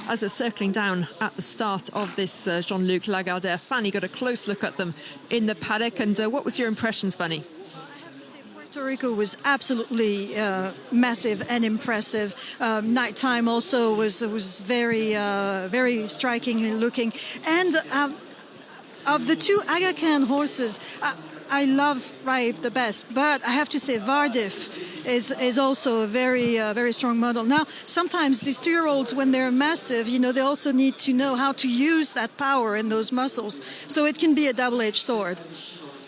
As they're circling down at the start of this Jean-Luc Lagardere, Fanny got a close look at them in the paddock. And what was your impressions, Fanny? Puerto Rico was absolutely massive and impressive. Nighttime also was very striking looking. And of the two Aga Khan horses, I love Raif the best, but I have to say Vardif is also a very strong model. Now, sometimes these 2-year-olds, when they're massive, you know, they also need to know how to use that power and those muscles. So it can be a double-edged sword.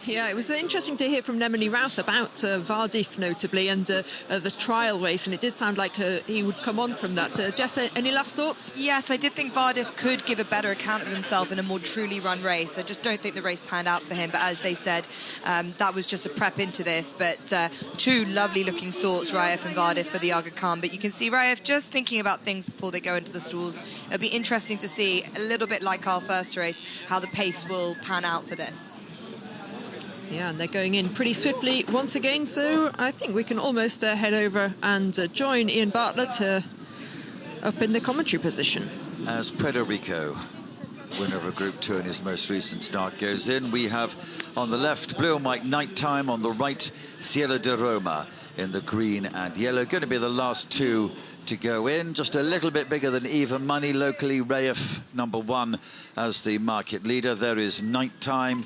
Yeah, it was interesting to hear from Nemini Routh about Vardif, notably, and the trial race, and it did sound like he would come on from that. Jess, any last thoughts? Yes, I did think Vardif could give a better account of himself in a more truly run race. I just don't think the race panned out for him, but as they said, that was just a prep into this. But two lovely-looking sorts, Raif and Vardif, for the Aga Khan. But you can see Raif just thinking about things before they go into the stalls. It'll be interesting to see, a little bit like our first race, how the pace will pan out for this. Yeah, and they're going in pretty swiftly once again, so I think we can almost head over and join Ian Bartlett up in the commentary position. As Puerto Rico, winner of a Group 2 in his most recent start, goes in, we have on the left Blue and White Nighttime, on the right Cielo de Roma in the green and yellow. Going to be the last two to go in, just a little bit bigger than even money locally. Raif #1 as the market leader. There is Nighttime.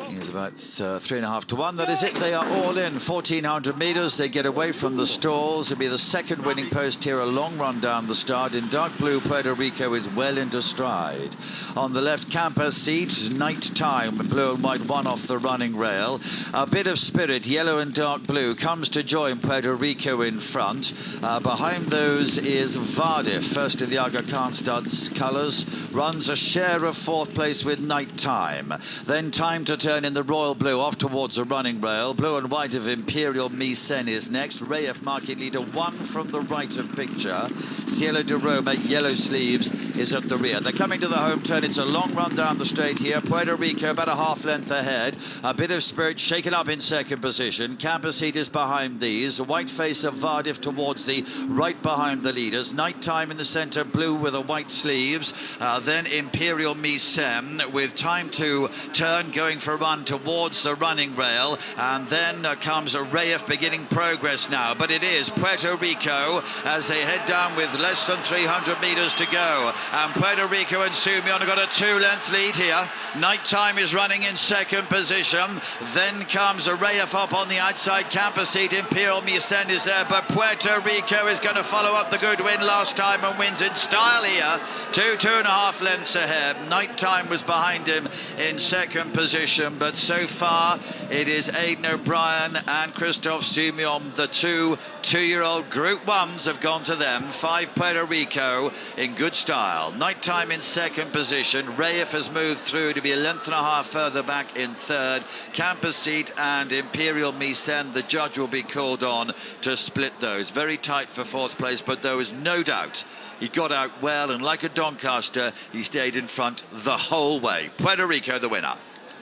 He's about 3.5 to 1. That is it. They are all in. 1,400 meters. They get away from the stalls. It'll be the second winning post here. A long run down the start. In dark blue, Puerto Rico is well into stride. On the left, Campus Seat, Nighttime. Blue and white, one off the running rail. A bit of spirit, yellow and dark blue, comes to join Puerto Rico in front. Behind those is Vardif, first in the Aga Khan Studs colours. Runs a share of 4th place with Nighttime. Then Time to Turn in the royal blue off towards the running rail. Blue and white of Imperial Misen is next. Raif, market leader, 1 from the right of picture. Cielo de Roma, yellow sleeves, is at the rear. They're coming to the home turn. It's a long run down the straight here. Puerto Rico about a half length ahead. A bit of spirit shaken up in second position. Campus Seat is behind these. White face of Vardif towards the right behind the leaders. Nighttime in the centre, blue with a white sleeves. Then Imperial Misen with Time to Turn going for a run towards the running rail, and then comes a Raif beginning progress now, but it is Puerto Rico as they head down with less than 300 meters to go, and Puerto Rico and Sumion have got a 2-length lead here. Nighttime is running in second position, then comes a Raif up on the outside. Campus Seat, Imperial Misen is there, but Puerto Rico is going to follow up the good win last time and wins in style here. 2.5 lengths ahead. Nighttime was behind him in second position, but so far it is Aiden O'Brien and Christophe Sumion. The two-year-old Group 1s have gone to them. 5 Puerto Rico in good style. Nighttime in second position. Raif has moved through to be a length and a half further back in third. Campus Seat and Imperial Misen, the judge will be called on to split those. Very tight for 4th place, but there was no doubt he got out well, and like a Doncaster, he stayed in front the whole way. Puerto Rico the winner.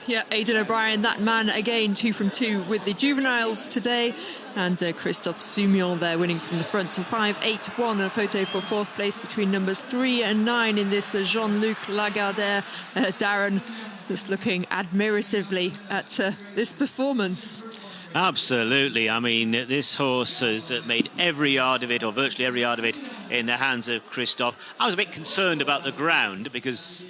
Yeah, Aiden O'Brien, that man again, 2 from 2 with the juveniles today. And Christophe Sumion there winning from the front to 5.8-1. A photo for 4th place between numbers 3 and 9 in this Jean-Luc Lagardere. Darren just looking admiratively at this performance. Absolutely. I mean, this horse has made every yard of it, or virtually every yard of it, in the hands of Christophe. I was a bit concerned about the ground because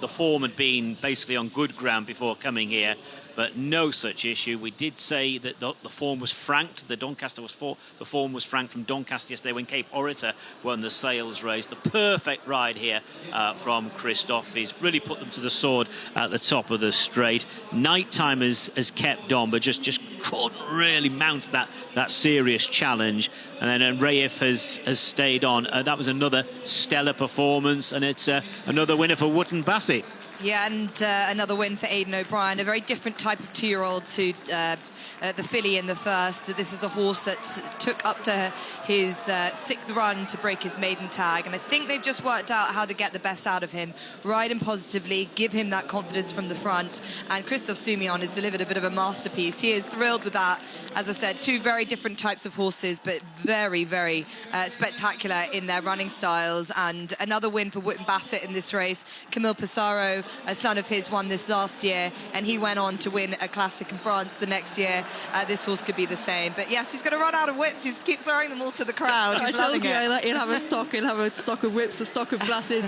the form had been basically on good ground before coming here, but no such issue. We did say that the form was franked. The form was franked from Doncaster yesterday when Cape Orator won the sales race. The perfect ride here from Christophe. He's really put them to the sword at the top of the straight. Nighttime has kept on, but just couldn't really mount that serious challenge. And then Raif has stayed on. That was another stellar performance, and it's another winner for Wootton Bassett. Yeah, and another win for Aiden O'Brien, a very different type of 2-year-old to the filly in the first. So this is a horse that took up to his 6th run to break his maiden tag, and I think they've just worked out how to get the best out of him, ride him positively, give him that confidence from the front, and Christophe Soumillon has delivered a bit of a masterpiece. He is thrilled with that. As I said, 2 very different types of horses, but very, very spectacular in their running styles. And another win for Witten Bassett in this race. Camille Pissarro, a son of his, won this last year, and he went on to win a classic in France the next year. This horse could be the same. But yes, he's going to run out of whips. He keeps throwing them all to the crowd. I told you he'll have a stock. He'll have a stock of whips, a stock of glasses.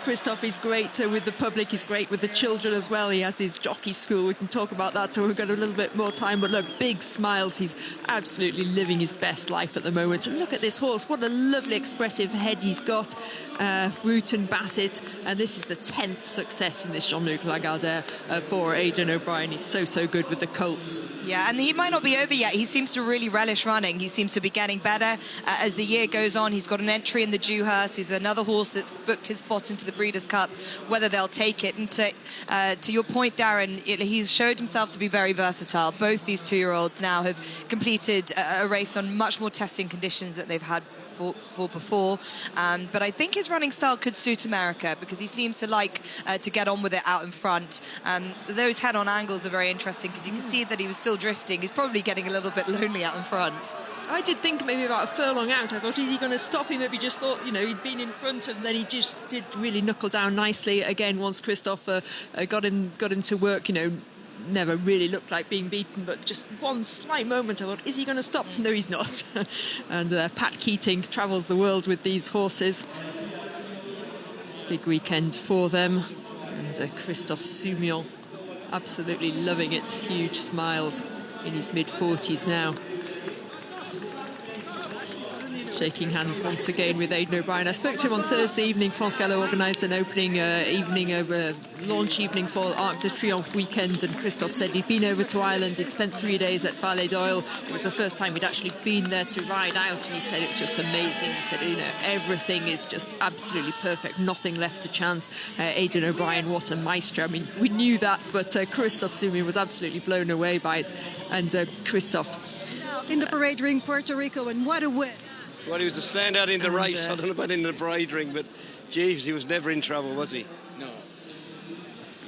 Christophe is great with the public. He's great with the children as well. He has his jockey school. We can talk about that, so we've got a little bit more time. But look, big smiles. He's absolutely living his best life at the moment. And look at this horse. What a lovely, expressive head he's got. Witten Bassett. And this is the 10th success in this Jean-Luc Lagardere for Aiden O'Brien. He's so good with the colts. Yeah, and he might not be over yet. He seems to really relish running. He seems to be getting better as the year goes on. He's got an entry in the Dewhurst. He's another horse that's booked his spot into the Breeders' Cup, whether they'll take it. And to your point, Darren, he's showed himself to be very versatile. Both these 2-year-olds now have completed a race on much more testing conditions that they've had for before, but I think his running style could suit America, because he seems to like to get on with it out in front. Those head-on angles are very interesting, because you can see that he was still drifting. He's probably getting a little bit lonely out in front. I did think maybe about a furlong out. I thought, is he going to stop him? Maybe just thought, he'd been in front, and then he just did really knuckle down nicely again once Christophe got him to work. Never really looked like being beaten, but just one slight moment I thought, is he going to stop? No, he's not. And Pat Keating travels the world with these horses. Big weekend for them. And Christophe Soumillon absolutely loving it. Huge smiles in his mid-40s now. Shaking hands once again with Aiden O'Brien. I spoke to him on Thursday evening. France Gallo organised an opening launch evening for Arc de Triomphe weekend, and Christophe said he'd been over to Ireland. He'd spent 3 days at Palais d'Oil. It was the first time he'd actually been there to ride out, and he said it was just amazing. He said, everything is just absolutely perfect, nothing left to chance. Aiden O'Brien, what a maestro. I mean, we knew that, but Christophe Soumillon was absolutely blown away by it. And Christophe in the parade ring, Puerto Rico, and what a win. Well, he was a standout in the race. I don't know about in the parade ring, but Jeeves, he was never in trouble, was he? No.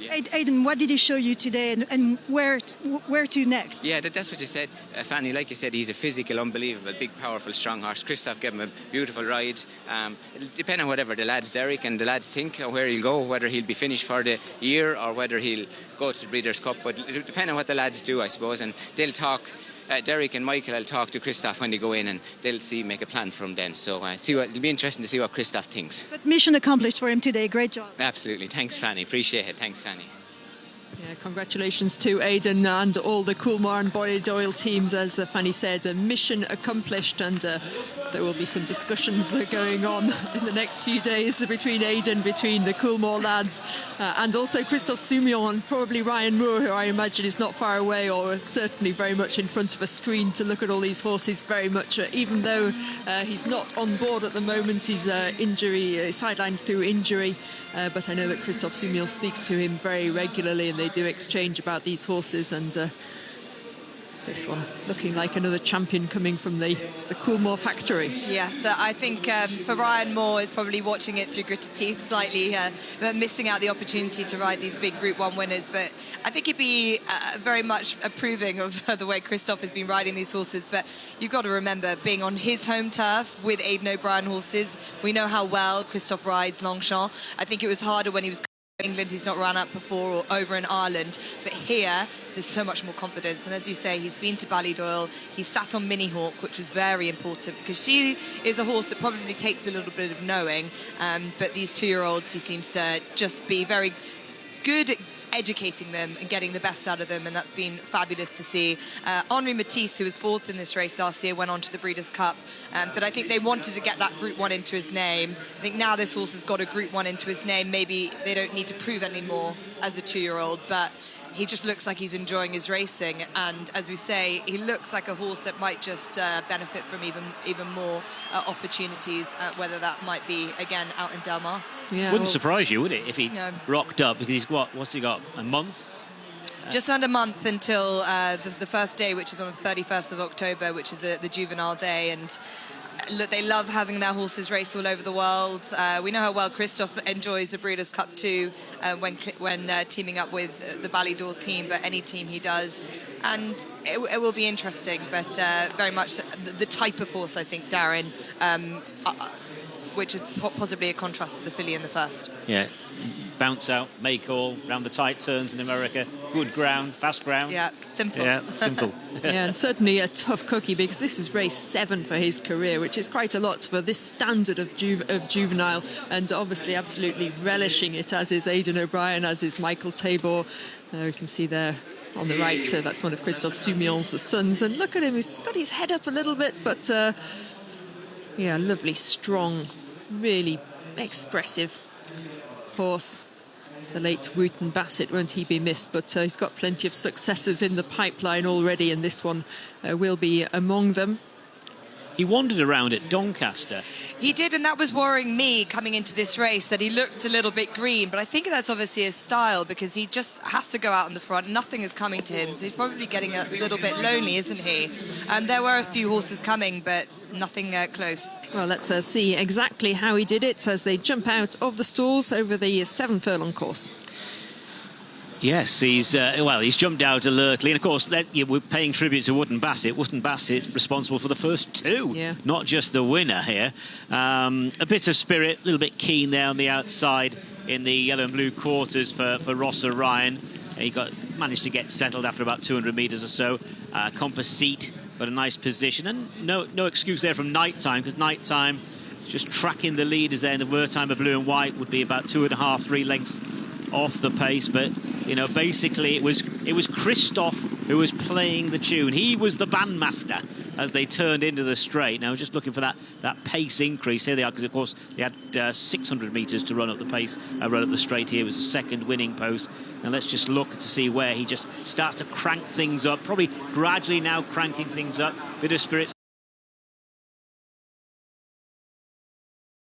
Yeah. Aiden, what did he show you today, and where to next? Yeah, that's what you said, Fanny. Like you said, he's a physical, unbelievable, big, powerful, strong horse. Christophe gave him a beautiful ride. It'll depend on whatever the lads, Derek and the lads, think where he'll go, whether he'll be finished for the year or whether he'll go to the Breeders' Cup. But it'll depend on what the lads do, I suppose, and they'll talk. Derek and Michael will talk to Christophe when they go in, and they'll make a plan from then. So it'll be interesting to see what Christophe thinks. But mission accomplished for him today. Great job. Absolutely. Thanks, Fanny. Appreciate it. Thanks, Fanny. Yeah, congratulations to Aiden and all the Coolmore and Boyle Doyle teams. As Fanny said, a mission accomplished, and there will be some discussions going on in the next few days between Aiden, between the Coolmore lads, and also Christophe Soumillon, and probably Ryan Moore, who I imagine is not far away, or certainly very much in front of a screen to look at all these horses. Very much, even though he's not on board at the moment, he's sidelined through injury. But I know that Christophe Soumillon speaks to him very regularly, and they do exchange about these horses. And this one looking like another champion coming from the Coolmore factory. Yes, I think for Ryan Moore is probably watching it through gritted teeth slightly, missing out the opportunity to ride these big Group 1 winners. But I think he'd be very much approving of the way Christophe has been riding these horses. But you've got to remember, being on his home turf with Aiden O'Brien horses, we know how well Christophe rides Longchamp. I think it was harder when he was England. He's not run up before, or over in Ireland, but here there's so much more confidence. And as you say, he's been to Ballydoyle, he's sat on Minnie Hawk, which was very important, because she is a horse that probably takes a little bit of knowing, but these 2-year-olds, he seems to just be very good at educating them and getting the best out of them, and that's been fabulous to see. Henri Matisse, who was 4th in this race last year, went on to the Breeders' Cup, but I think they wanted to get that Group 1 into his name. I think now this horse has got a Group 1 into his name, maybe they don't need to prove anymore as a 2-year-old, but he just looks like he's enjoying his racing, and as we say, he looks like a horse that might just benefit from even more opportunities, whether that might be again out in Del Mar. Yeah, Wouldn't surprise you, would it, if he rocked up, because he's what's he got, a month? Just under a month until the first day, which is on the 31st of October, which is the juvenile day. And look, they love having their horses race all over the world. We know how well Christophe enjoys the Breeders' Cup too, when teaming up with the Ballydor team, but any team he does. And it will be interesting, but very much the type of horse, I think, Darren, which is possibly a contrast to the filly in the first. Yeah. Bounce out, make all, round the tight turns in America. Good ground, fast ground. Yeah, simple. Yeah, simple. Yeah, and certainly a tough cookie, because this is race 7 for his career, which is quite a lot for this standard of juvenile, and obviously absolutely relishing it, as is Aiden O'Brien, as is Michael Tabor. We can see there on the right, that's one of Christophe Soumillon's sons, and look at him, he's got his head up a little bit, but yeah, lovely, strong, really expressive horse. The late Wooten Bassett, won't he be missed? But he's got plenty of successes in the pipeline already, and this one will be among them. He wandered around at Doncaster. He did, and that was worrying me coming into this race, that he looked a little bit green, but I think that's obviously his style, because he just has to go out in the front. Nothing is coming to him, so he's probably getting a little bit lonely, isn't he? And there were a few horses coming, but nothing close. Well, let's see exactly how he did it as they jump out of the stalls over the 7 furlong course. Yes, he's jumped out alertly, and of course we're paying tribute to Wooten Bassett. Wooten Bassett responsible for the first 2, not just the winner here. A bit of spirit, a little bit keen there on the outside in the yellow and blue quarters for Ross Orion. He managed to get settled after about 200 metres or so. Compass seat, but a nice position, and no excuse there from Nighttime, because Nighttime just tracking the leaders there in the Wertheimer blue and white, would be about 2.5, 3 lengths off the pace. But basically it was Christophe who was playing the tune. He was the bandmaster as they turned into the straight. Now just looking for that pace increase. Here they are, because of course they had 600 metres to run up the pace, run up the straight. Here was the second winning post, and let's just look to see where he just starts to crank things up, probably gradually now cranking things up. Bit of spirit